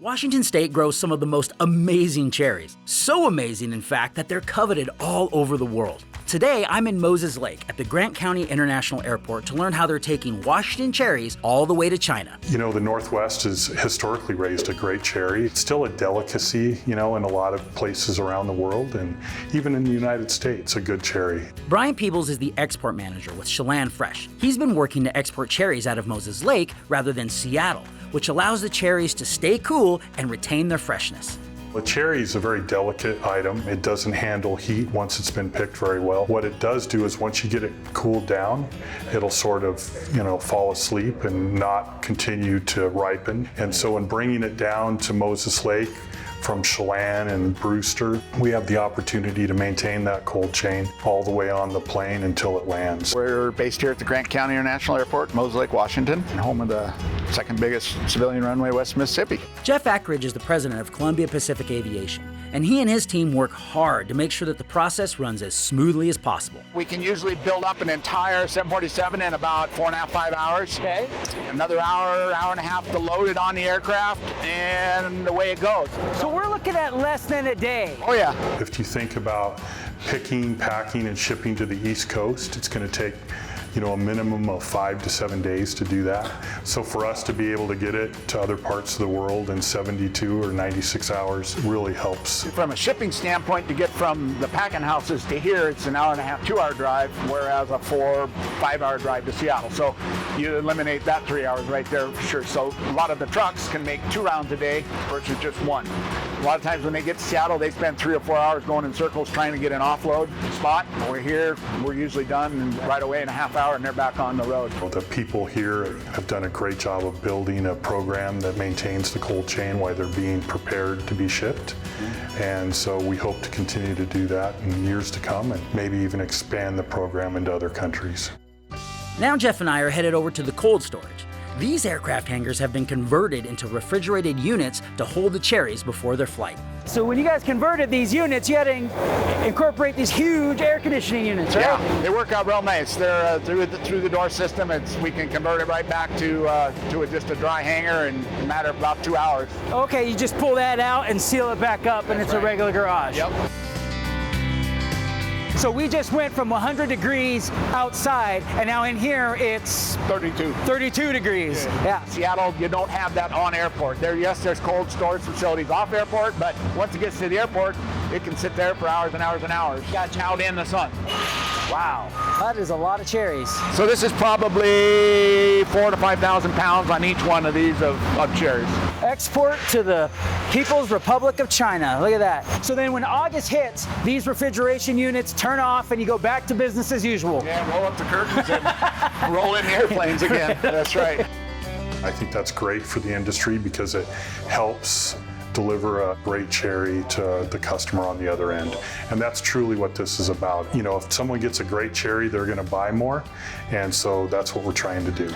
Washington State grows some of the most amazing cherries. So amazing, in fact, that they're coveted all over the world. Today, I'm in Moses Lake at the Grant County International Airport to learn how they're taking Washington cherries all the way to China. You know, the Northwest has historically raised a great cherry. It's still a delicacy, in a lot of places around the world, and even in the United States, a good cherry. Brian Peebles is the export manager with Chelan Fresh. He's been working to export cherries out of Moses Lake rather than Seattle, which allows the cherries to stay cool and retain their freshness. The cherry is a very delicate item. It doesn't handle heat once it's been picked very well. What it does do is once you get it cooled down, it'll sort of, fall asleep and not continue to ripen. And so in bringing it down to Moses Lake from Chelan and Brewster, we have the opportunity to maintain that cold chain all the way on the plane until it lands. We're based here at the Grant County International Airport, Moses Lake, Washington, home of the second biggest civilian runway west of Mississippi. Jeff Ackridge is the president of Columbia Pacific Aviation, and he and his team work hard to make sure that the process runs as smoothly as possible. We can usually build up an entire 747 in about 4.5, 5 hours. Okay. Another hour and a half to load it on the aircraft, and away it goes. So we're looking at less than a day. Oh yeah. If you think about picking, packing, and shipping to the East Coast, it's going to take a minimum of 5 to 7 days to do that. So for us to be able to get it to other parts of the world in 72 or 96 hours really helps. From a shipping standpoint, to get from the packing houses to here, it's an hour and a half, 2 hour drive, whereas a 4, 5 hour drive to Seattle. So you eliminate that 3 hours right there for sure. So a lot of the trucks can make 2 rounds a day versus just 1. A lot of times when they get to Seattle, they spend 3 or 4 hours going in circles trying to get an offload spot. When we're here, we're usually done right away in a half hour, and they're back on the road. The people here have done a great job of building a program that maintains the cold chain while they're being prepared to be shipped. And so we hope to continue to do that in years to come and maybe even expand the program into other countries. Now Jeff and I are headed over to the cold storage. These aircraft hangars have been converted into refrigerated units to hold the cherries before their flight. So when you guys converted these units, you had to incorporate these huge air conditioning units, right? Yeah, they work out real nice. They're through the door system. We can convert it right back to just a dry hangar in a matter of about 2 hours. Okay, you just pull that out and seal it back up, and it's a regular garage. Yep. So we just went from 100 degrees outside, and now in here it's 32 degrees. Yeah. Seattle, you don't have that on airport. There's cold storage facilities off airport, but once it gets to the airport, it can sit there for hours and hours and hours. You got out in the sun. Wow, that is a lot of cherries. So this is probably 4,000 to 5,000 pounds on each one of these of cherries. Export to the People's Republic of China. Look at that. So then when August hits, these refrigeration units turn off and you go back to business as usual. Yeah, roll up the curtains and roll in the airplanes again. That's right. I think that's great for the industry because it helps deliver a great cherry to the customer on the other end. And that's truly what this is about. If someone gets a great cherry, they're going to buy more. And so that's what we're trying to do.